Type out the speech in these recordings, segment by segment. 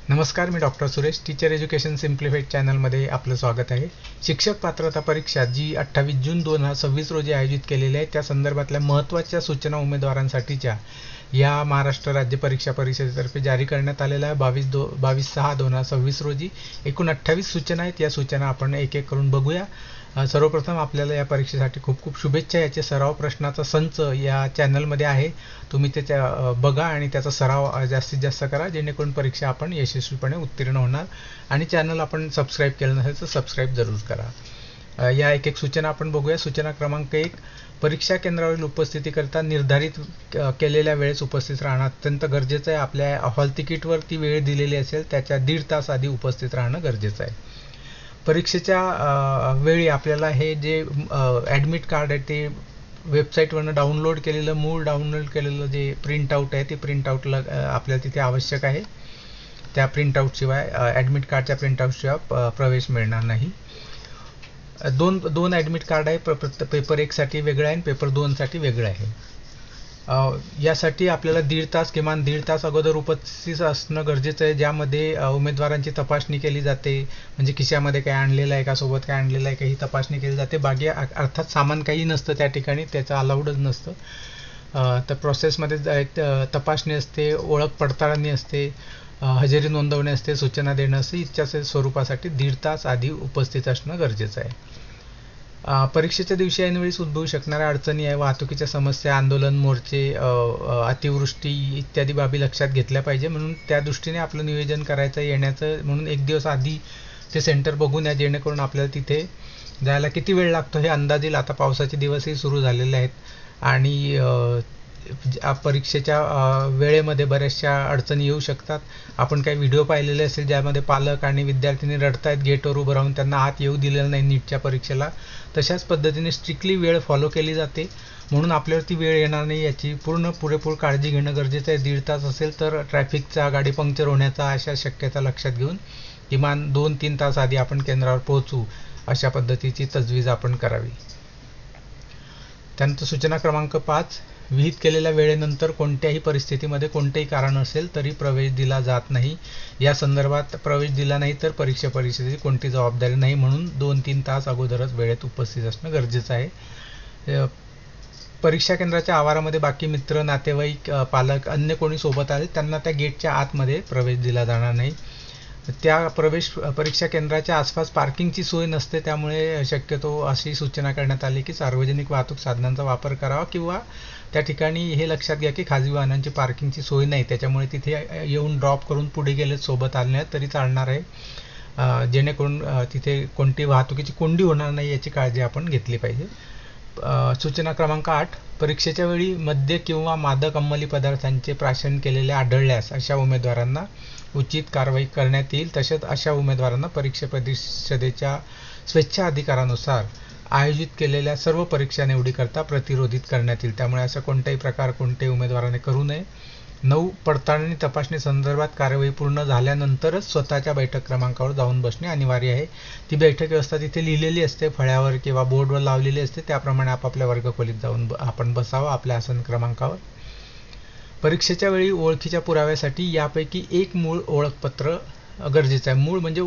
नमस्कार, मी doctor Suresh. Teacher education simplified चॅनलमध्ये आपलं स्वागत आहे. शिक्षक पात्रता परीक्षा जी 28 जून 2026 रोजी आयोजित केलेली आहे, त्या संदर्भातल्या महत्त्वाच्या सूचना उमेदवारांसाठीच्या या महाराष्ट्र राज्य परीक्षा परिषदेतर्फे जारी करण्यात आलेल्या आहे. 22/6/2026 रोजी एकूण 28 सूचना आहेत. या सूचना आपण एक एक करून बघूया. सर्वप्रथम आपल्याला या परीक्षेसाठी खूप खूप शुभेच्छा. याचे सराव प्रश्नाचा संच या चॅनलमध्ये आहे. तुम्ही त्याच्या बघा आणि त्याचा सराव जास्तीत जास्त करा, जेणेकरून परीक्षा आपण यशस्वीपणे उत्तीर्ण होणार. आणि चॅनल आपण सबस्क्राईब केलं नसेल तर सबस्क्राईब जरूर करा. या एक एक सूचना आपण बघूया. सूचना क्रमांक 1, परीक्षा केंद्रावरील उपस्थितीकरता निर्धारित केलेल्या वेळेस उपस्थित राहणं अत्यंत गरजेचं आहे. आपल्या हॉल तिकीटवर ती वेळ दिलेली असेल त्याच्या 1.5 तास आधी उपस्थित राहणं गरजेचं आहे. परीक्षेच्या वेळी आपल्याला हे जे ॲडमिट कार्ड आहे ते वेबसाईटवरनं डाउनलोड केलेलं, मूळ डाउनलोड केलेलं जे प्रिंटआउट आहे ते प्रिंटआउटला आपल्याला तिथे आवश्यक आहे. त्या प्रिंटआउटशिवाय ॲडमिट कार्डच्या प्रिंटआउटशिवाय प्रवेश मिळणार नाही. दोन ॲडमिट कार्ड आहे. पेपर 1 साठी वेगळं आहे आणि पेपर 2 साठी वेगळं आहे. यासाठी आपल्याला किमान दीड तास अगोदर उपस्थित असणं गरजेचं आहे, ज्यामध्ये उमेदवारांची तपासणी केली जाते. म्हणजे खिशामध्ये काय आणलेलं आहे का, सोबत काय आणलेलं आहे का, ही तपासणी केली जाते. बाकी अर्थात सामान काही नसतं त्या ठिकाणी, त्याचं अलाउडच नसतं. तर प्रोसेसमध्ये तपासणी असते, ओळख पडताळणी असते, हजेरी नोंदवणे असते, सूचना देणं असते. इतक्या स्वरूपासाठी 1.5 तास आधी उपस्थित असणं गरजेचं आहे. परीक्षेच्या दिवशी ऐनवेळी उद्भवू शकणाऱ्या अडचणी आहे, वाहतुकीच्या समस्या, आंदोलन, मोर्चे, अतिवृष्टी इत्यादी बाबी लक्षात घेतल्या पाहिजे. म्हणून त्या दृष्टीने आपलं नियोजन करायचं येण्याचं. म्हणून 1 दिवस आधी ते सेंटर बघून या, जेणेकरून आपल्याला तिथे जायला किती वेळ लागतो हे अंदाज येईल. आता पावसाचे दिवसही सुरू झालेले आहेत आणि परीक्षेच्या वेळेमध्ये बऱ्याचशा अडचणी येऊ शकतात. आपण काही व्हिडिओ पाहिलेले असेल ज्यामध्ये पालक आणि विद्यार्थ्यांनी रडतायत गेटवर उभं राहून, त्यांना आत येऊ दिलेलं नाही नीटच्या परीक्षेला. तशाच पद्धतीने स्ट्रिक्टली वेळ फॉलो केली जाते. म्हणून आपल्यावरती वेळ येणार नाही याची पुरेपूर काळजी घेणं गरजेचं आहे. 1.5 तास असेल तर ट्रॅफिकचा, गाडी पंक्चर होण्याचा अशा शक्यता लक्षात घेऊन किमान 2-3 तास आधी आपण केंद्रावर पोहोचू, अशा पद्धतीची तजवीज आपण करावी. त्यानंतर सूचना क्रमांक 5, विहित केलेल्या वेळेनंतर कोणत्याही परिस्थितीमध्ये कोणतेही कारण असेल तरी प्रवेश दिला जात नाही. या संदर्भात प्रवेश दिला नाही तर परीक्षा परिषदेची कोणती जबाबदारी नाही. म्हणून 2-3 तास अगोदरच वेळेत उपस्थित असणं गरजेचं आहे. परीक्षा केंद्राच्या आवारामध्ये बाकी मित्र, नातेवाईक, पालक, अन्य कोणी सोबत आले त्यांना त्या गेटच्या आतमध्ये प्रवेश दिला जाणार नाही. परीक्षा केंद्राच्या आसपास पार्किंगची सोय नसते, त्यामुळे शक्यतो अशी सूचना करण्यात आली की सार्वजनिक वाहतूक साधनांचा वापर करावा, किंवा त्या ठिकाणी हे लक्षात घ्या की खाजगी वाहनांची पार्किंगची सोय नाही, त्याच्यामुळे तिथे येऊन ड्रॉप करून पुढे गेले सोबत आले नाहीत तरी चालणार आहे. जेणेकरून तिथे कोणती वाहतुकीची कोंडी होणार नाही याची काळजी आपण घेतली पाहिजे. सूचना क्रमांक 8, परीक्षेच्या वेळी मद्य किंवा मादक अंमली पदार्थांचे प्राशन केलेले आढळल्यास अशा उमेदवारांना उचित कारवाई करण्यात येईल. तसेच अशा उमेदवारांना परीक्षा परिषदेच्या स्वेच्छाधिकारानुसार आयोजित केलेल्या सर्व परीक्षा निवडीकरता प्रतिरोधित करण्यात येईल. त्यामुळे असा कोणताही प्रकार कोणत्याही उमेदवाराने करू नये. 9, पडताळणी तपासणी संदर्भात कार्यवाही पूर्ण झाल्यानंतरच स्वतःच्या बैठक क्रमांकावर जाऊन बसणे अनिवार्य आहे. ती बैठक व्यवस्था तिथे लिहिलेली असते, फळ्यावर किंवा बोर्डवर लावलेली असते. त्याप्रमाणे आपापल्या वर्गखोलीत जाऊन आपण बसावं आपल्या आसन क्रमांकावर. परीक्षेच्या वेळी ओळखीच्या पुराव्यासाठी यापैकी एक मूळ ओळखपत्र गरजेचं आहे. मूळ म्हणजे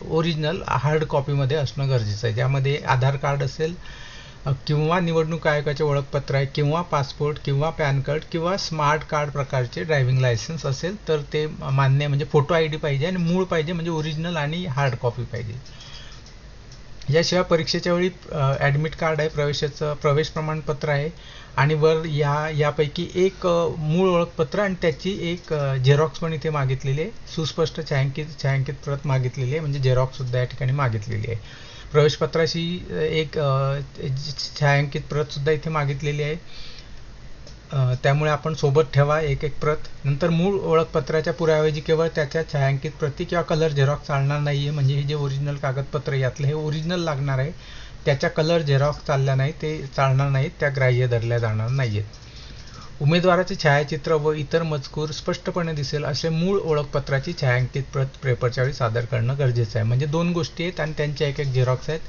ओरिजिनल हार्ड कॉपीमध्ये असणं गरजेचं आहे, ज्यामध्ये आधार कार्ड असेल किंवा निवडणूक आयोगाचे ओळखपत्र आहे किंवा पासपोर्ट किंवा पॅन कार्ड किंवा स्मार्ट कार्ड प्रकारचे ड्रायव्हिंग लायसन्स असेल तर ते मान्य. म्हणजे फोटो ID पाहिजे आणि मूळ पाहिजे, म्हणजे ओरिजिनल आणि हार्ड कॉपी पाहिजे. याशिवाय परीक्षेच्या वेळी ॲडमिट कार्ड आहे, प्रवेश प्रमाणपत्र आहे आणि वर यापैकी एक मूळ ओळखपत्र आणि त्याची एक झेरॉक्स पण इथे मागितलेली आहे. सुस्पष्ट छायांकित प्रत मागितलेली आहे, म्हणजे झेरॉक्ससुद्धा या ठिकाणी मागितलेली आहे. प्रवेशपत्राची एक छायांकित प्रतसुद्धा इथे मागितलेली आहे. त्यामुळे आपण सोबत ठेवा एक प्रत. नंतर मूळ ओळखपत्राच्या पुराव्याऐवजी केवळ त्याच्या छायांकित प्रती किंवा कलर झेरॉक्स चालणार नाही आहे. म्हणजे हे जे ओरिजिनल कागदपत्र यातलं हे ओरिजिनल लागणार आहे, त्याच्या कलर झेरॉक्स चालल्या नाही, ते चालणार नाहीत, त्या ग्राह्य धरल्या जाणार नाही आहेत. उमेदवाराचे छायाचित्र व इतर मजकूर स्पष्टपणे दिसेल असे मूळ ओळखपत्राची छायांकित प्रत पेपरच्या वेळी सादर करणं गरजेचं आहे. म्हणजे 2 गोष्टी आहेत आणि त्यांच्या एक झेरॉक्स आहेत.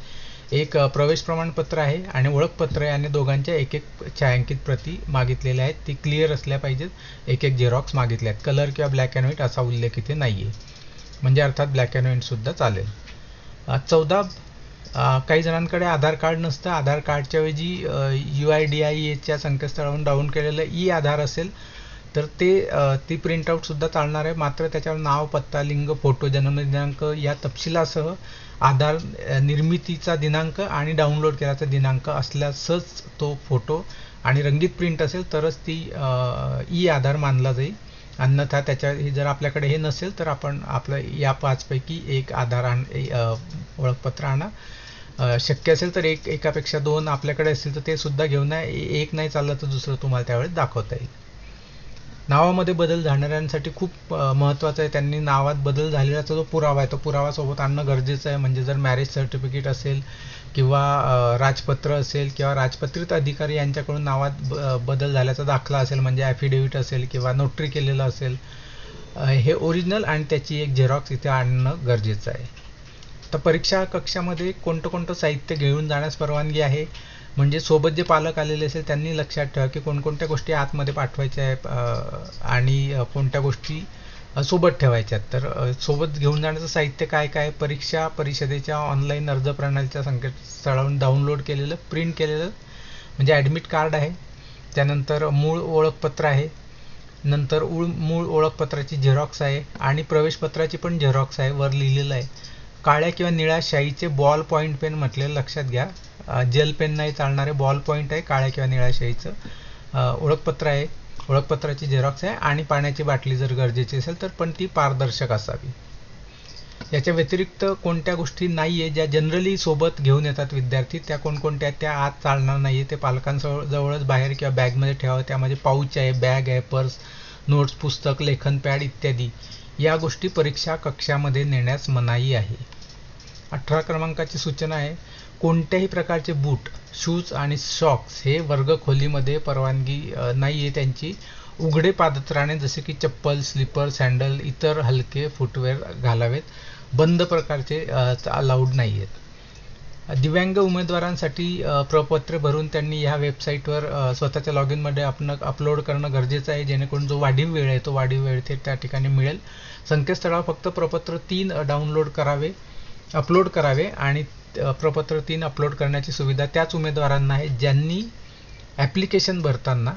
एक प्रवेश प्रमाणपत्र आहे आणि ओळखपत्र आहे आणि दोघांच्या एक एक छायांकित प्रती मागितलेल्या आहेत. ती क्लिअर असल्या पाहिजेत. एक एक झेरॉक्स मागितले आहेत. कलर किंवा ब्लॅक अँड व्हाईट असा उल्लेख इथे नाही आहे, म्हणजे अर्थात ब्लॅक अँड व्हाईटसुद्धा चालेल. 14 काही जणांकडे आधार कार्ड नसतं. आधार कार्डच्या ऐवजी UIDIAच्या संकेतस्थळावरून डाउनलोड केलेलं आधार असेल तर ती प्रिंटआउटसुद्धा चालणार आहे. मात्र त्याच्यावर नाव, पत्ता, लिंग, फोटो, जन्मदिनांक या तपशिलासह आधार निर्मितीचा दिनांक आणि डाउनलोड केल्याचा दिनांक असल्यासच तो फोटो आणि रंगीत प्रिंट असेल तरच ती आधार मानला जाईल. अन्यथा जर आपल्याकडे हे नसेल तर आपण आपलं या 5 पैकी एक आधार ओळखपत्र आणा. शक्य असेल तर एकापेक्षा 2 आपल्याकडे असतील तर ते सुद्धा घेऊन एक नाही चाललं तर दुसरं तुम्हाला त्यावेळेस दाखवता येईल. नावामध्ये बदल झाणाऱ्यांसाठी खूप महत्त्वाचं आहे. त्यांनी नावात बदल झालेल्याचा जो पुरावा आहे तो पुरावा सोबत आणणं गरजेचं आहे. म्हणजे जर मॅरेज सर्टिफिकेट असेल किंवा राजपत्र असेल किंवा राजपत्रित अधिकारी यांच्याकडून नावात बदल झाल्याचा दाखला असेल, म्हणजे ॲफिडेव्हिट असेल किंवा नोटरी केलेलं असेल, हे ओरिजिनल आणि त्याची एक झेरॉक्स इथे आणणं गरजेचं आहे. तर परीक्षा कक्षामध्ये कोणतं साहित्य घेऊन जाण्यास परवानगी आहे, म्हणजे सोबत जे पालक आलेले असेल त्यांनी लक्षात ठेवा की कोणकोणत्या गोष्टी आतमध्ये पाठवायच्या आहेत आणि कोणत्या गोष्टी सोबत ठेवायच्यात. तर सोबत घेऊन जाण्याचं साहित्य काय काय? परीक्षा परिषदेच्या ऑनलाईन अर्ज प्रणालीच्या संकेतस्थळावरून डाउनलोड केलेलं, प्रिंट केलेलं म्हणजे ॲडमिट कार्ड आहे. त्यानंतर मूळ ओळखपत्र आहे. नंतर मूळ ओळखपत्राची झेरॉक्स आहे आणि प्रवेशपत्राची पण झेरॉक्स आहे. वर लिहिलेलं आहे. काळ्या किंवा निळ्या शाईचे बॉल पॉईंट पेन म्हटलेलं लक्षात घ्या. जेल पेन नाही चालणारे, बॉल पॉईंट आहे काळ्या किंवा निळ्या शाईचं ओळखपत्र आहे. ओळखपत्राची झेरॉक्स आहे आणि पाण्याची बाटली जर गरजेची असेल तर पण ती पारदर्शक असावी. याच्या व्यतिरिक्त कोणत्या गोष्टी नाही आहे ज्या जनरली सोबत घेऊन येतात विद्यार्थी, त्या कोणकोणत्या त्या आत चालणार नाही आहे. ते पालकांजवळच बाहेर किंवा बॅगमध्ये ठेवावं. त्यामध्ये पाऊच आहे, बॅग आहे, पर्स, नोट्स, पुस्तक, लेखन पॅड इत्यादी या गोष्टी परीक्षा कक्षामध्ये नेण्यास मनाई आहे. 18 क्रमांकाची सूचना आहे. कोणत्याही प्रकारचे बूट, शूज आणि सॉक्स हे वर्गखोलीमध्ये परवानगी नाही आहे त्यांची. उघडे पादत्राणे जसे की चप्पल, स्लीपर, सँडल, इतर हलके फुटवेअर घालावेत. बंद प्रकारचे अलाउड नाही आहेत. दिव्यांग उमेदवारांसाठी प्रपत्रे भरून त्यांनी ह्या वेबसाईटवर स्वतःच्या लॉग इनमध्ये आपण अपलोड करणं गरजेचं आहे, जेणेकरून जो वाढीव वेळ आहे तो वाढीव वेळ ते त्या ठिकाणी मिळेल. संकेतस्थळावर फक्त प्रपत्र 3 अपलोड करावे आणि प्रपत्र 3 अपलोड करण्याची सुविधा त्याच उमेदवारांना आहे ज्यांनी ॲप्लिकेशन भरताना,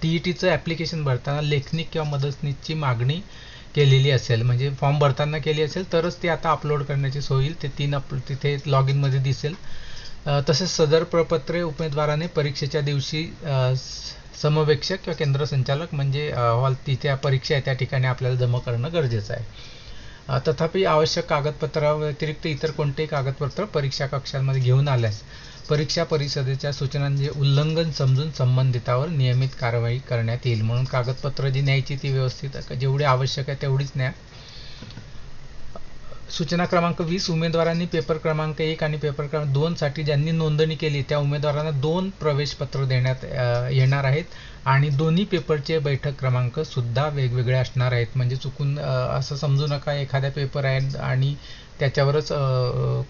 TETचं ॲप्लिकेशन भरताना लेखनिक किंवा मदतनीसची मागणी केलेली असेल, म्हणजे फॉर्म भरताना केली असेल तरच ते आता अपलोड करण्याची सोय होईल. ते 3 तिथे लॉग इनमध्ये दिसेल. तसेच सदर प्रपत्रे उमेदवाराने परीक्षेच्या दिवशी समवेक्षक किंवा केंद्र संचालक म्हणजे हॉल तिथे परीक्षा आहे त्या ठिकाणी आपल्याला जमा करणं गरजेचं आहे. तथापि आवश्यक कागदपत्राव्यतिरिक्त इतर कोणतेही कागदपत्र परीक्षा कक्षांमध्ये घेऊन आल्यास परीक्षा परिषदेच्या सूचनांचे उल्लंघन समजून संबंधितावर नियमित कारवाई करण्यात येईल. म्हणून कागदपत्र जी न्यायची ती व्यवस्थित जेवढी आवश्यक आहे तेवढीच न्या. सूचना क्रमांक 20. उमेदवारांनी पेपर क्रमांक 1 आणि पेपर क्रमांक 2 साठी ज्यांनी नोंदणी केली त्या उमेदवारांना 2 प्रवेशपत्र देण्यात येणार आहेत आणि दोन्ही पेपरचे बैठक क्रमांक सुद्धा वेगवेगळे असणार आहेत. म्हणजे चुकून असं समजू नका एखाद्या पेपर आहे आणि त्याच्यावरच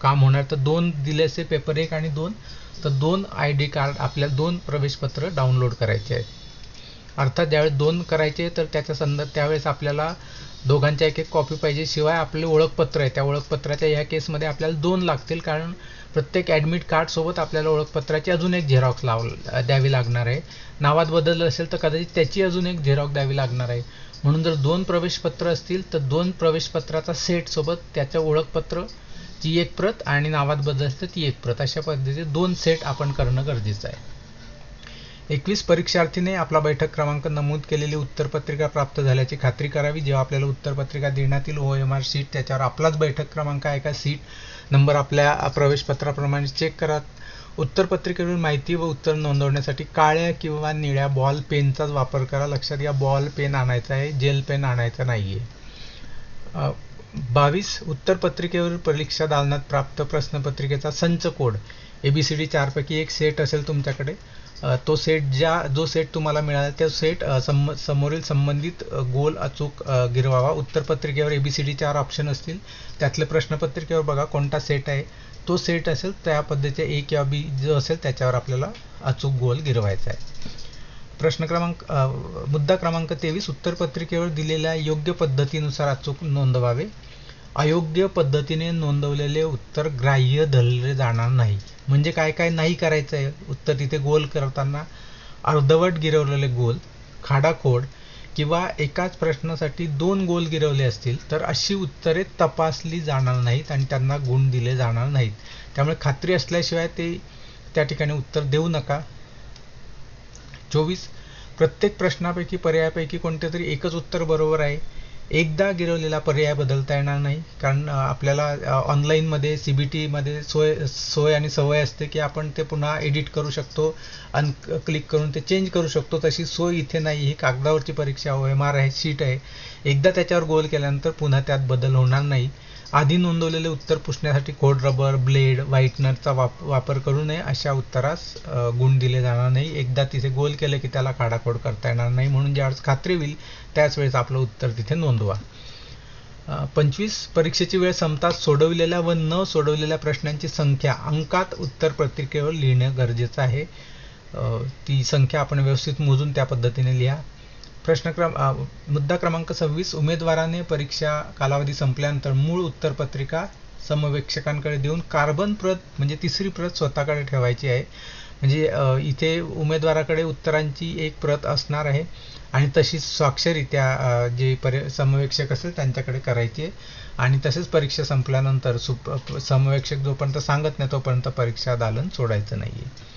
काम होणार. तर 2 दिलेसे पेपर 1 आणि 2 तर 2 ID कार्ड आपल्याला 2 प्रवेशपत्र डाउनलोड करायचे आहेत. अर्थात ज्यावेळेस 2 करायचे तर त्यावेळेस आपल्याला दोघांच्या एक कॉपी पाहिजे. शिवाय आपले ओळखपत्र आहे त्या ओळखपत्राच्या या केसमध्ये आपल्याला 2 लागतील, कारण प्रत्येक ॲडमिट कार्ड सोबत आपल्याला ओळखपत्राची अजून एक झेरॉक्स द्यावी लागणार आहे. नावात बदल असेल तर कदाचित त्याची अजून एक झेरॉक्स द्यावी लागणार आहे. म्हणून जर 2 प्रवेशपत्र असतील तर 2 प्रवेशपत्राचा सेट सोबत त्याच्या ओळखपत्राची एक प्रत आणि नावात बदल असेल तर ती एक प्रत, अशा पद्धतीचे 2 सेट आपण करणं गरजेचं आहे. 21 परीक्षार्थीने आपला बैठक क्रमांक नमूद केलेली उत्तरपत्रिका प्राप्त झाल्याची खात्री करावी. जेव्हा आपल्याला उत्तरपत्रिका देण्यात येईल OMR शीट त्याच्यावर आपलाच बैठक क्रमांक आहे का, सीट नंबर आपल्या प्रवेशपत्राप्रमाणे चेक करा. उत्तरपत्रिकेवरील माहिती व उत्तर नोंदवण्यासाठी काळ्या किंवा निळ्या बॉल पेनचाच वापर करा. लक्षात घ्या, बॉल पेन आणायचा आहे, जेल पेन आणायचा नाही आहे. 22 उत्तरपत्रिकेवरील परीक्षा दालनात प्राप्त प्रश्नपत्रिकेचा संच कोड ABCD 4 पैकी एक सेट असेल तुमच्याकडे तो जो सेट तुम्हाला मिळाला तो सेट समोरील संबंधित गोल अचूक गिरवावा. उत्तरपत्रिकेवर ABCD 4 ऑप्शन असतील, त्यातले प्रश्नपत्रिकेवर बघा कोणता सेट आहे, तो सेट असेल त्या पद्धतीचे A किंवा B जो असेल त्याच्यावर आपल्याला अचूक गोल गिरवायचा आहे. मुद्दा क्रमांक 23, उत्तरपत्रिकेवर दिलेल्या योग्य पद्धतीनुसार अचूक नोंदवावे. अयोग्य पद्धतीने नोंदवलेले उत्तर ग्राह्य धरले जाणार नाही. म्हणजे काय काय नाही करायचं आहे उत्तर तिथे गोल करताना? अर्धवट गिरवलेले गोल, खाडाखोड किंवा एकाच प्रश्नासाठी 2 गोल गिरवले असतील तर अशी उत्तरे तपासली जाणार नाहीत आणि त्यांना गुण दिले जाणार नाहीत. त्यामुळे खात्री असल्याशिवाय त्या ठिकाणी उत्तर देऊ नका. 24, प्रत्येक प्रश्नापैकी पर्यायापैकी कोणते तरी एकच उत्तर बरोबर आहे. एकदा गिरवलेला पर्याय बदलता येणार नाही, कारण आपल्याला ऑनलाईनमध्ये CBT मध्ये सोय आणि सवय असते की आपण ते पुन्हा एडिट करू शकतो आणि क्लिक करून ते चेंज करू शकतो. तशी सोय इथे नाही. ही कागदावरची परीक्षा OMR आहे, शीट आहे. एकदा त्याच्यावर गोल केल्यानंतर पुन्हा त्यात बदल होणार नाही. आधी नोंदवलेले उत्तर पुसण्यासाठी खोड रबर, ब्लेड, व्हाईटनरचा वापर करू नये. अशा उत्तरास गुण दिले जाणार नाही. एकदा तिथे गोल केलं की त्याला खाडाखोड करता येणार नाही, म्हणून ज्यावेळेस खात्री होईल त्याच वेळेस आपलं उत्तर तिथे नोंदवा. 25, परीक्षेची वेळ संपताच सोडविलेल्या व न सोडवलेल्या प्रश्नांची संख्या अंकात उत्तरपत्रिकेवर लिहिणं गरजेचं आहे. ती संख्या आपण व्यवस्थित मोजून त्या पद्धतीने लिहा. मुद्दा क्रमांक 26, उमेदवाराने परीक्षा कालावधी संपल्यानंतर मूळ उत्तरपत्रिका समवेक्षकांकडे देऊन कार्बन प्रत म्हणजे तिसरी प्रत स्वतःकडे ठेवायची आहे. म्हणजे इथे उमेदवाराकडे उत्तरांची एक प्रत असणार आहे आणि तशीच स्वाक्षरी त्या जे समवेक्षक असेल त्यांच्याकडे करायची आहे. आणि तसेच परीक्षा संपल्यानंतर समवेक्षक जोपर्यंत सांगत नाही तोपर्यंत परीक्षा दालन सोडायचं नाही आहे.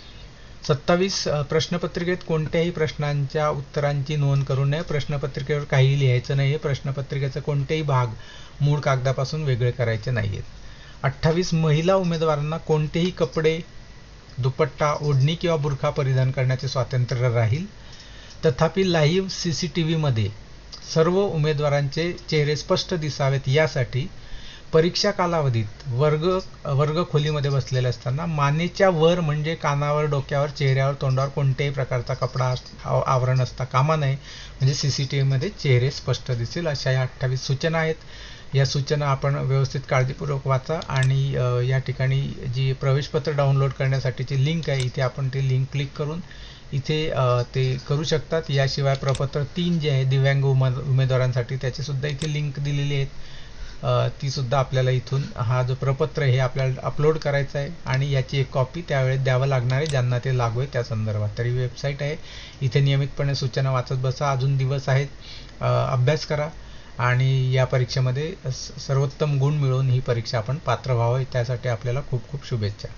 27, प्रश्नपत्रिकेत कोणत्याही प्रश्नांच्या उत्तरांची नोंद करू नये. प्रश्नपत्रिकेवर काही लिहायचं नाही आहे. प्रश्नपत्रिकेचे कोणतेही भाग मूळ कागदापासून वेगळे करायचे नाही आहेत. 28, महिला उमेदवारांना कोणतेही कपडे, दुपट्टा, ओढणी किंवा बुरखा परिधान करण्याचे स्वातंत्र्य राहील. तथापि लाईव्ह CCTV मध्ये सर्व उमेदवारांचे चेहरे स्पष्ट दिसावेत यासाठी परीक्षा कालावधीत वर्ग खोलीमध्ये बसलेले असताना मानेच्या वर म्हणजे कानावर, डोक्यावर, चेहऱ्यावर, तोंडावर कोणत्याही प्रकारचा कपडा आवरण असता कामा नये. म्हणजे CCTV मध्ये चेहरे स्पष्ट दिसतील. अशा या 28 सूचना आहेत. या सूचना आपण व्यवस्थित काळजीपूर्वक वाचा आणि या ठिकाणी जी प्रवेशपत्र डाउनलोड करण्यासाठीची लिंक आहे इथे आपण ती लिंक क्लिक करून इथे ते करू शकतात. याशिवाय प्रपत्र 3 जे आहे दिव्यांग उमेदवारांसाठी त्याची सुद्धा इथे लिंक दिलेली आहे. ती सुद्धा आपल्याला इथून हा जो प्रपत्र आहे हे आपल्याला अपलोड करायचं आहे आणि याची एक कॉपी त्यावेळेस द्यावं लागणार आहे ज्यांना ते लागू आहे त्या संदर्भात. तरी वेबसाईट आहे, इथे नियमितपणे सूचना वाचत बसा. अजून दिवस आहेत, अभ्यास करा आणि या परीक्षेमध्ये सर्वोत्तम गुण मिळवून ही परीक्षा आपण पात्र व्हावं त्यासाठी आपल्याला खूप खूप शुभेच्छा.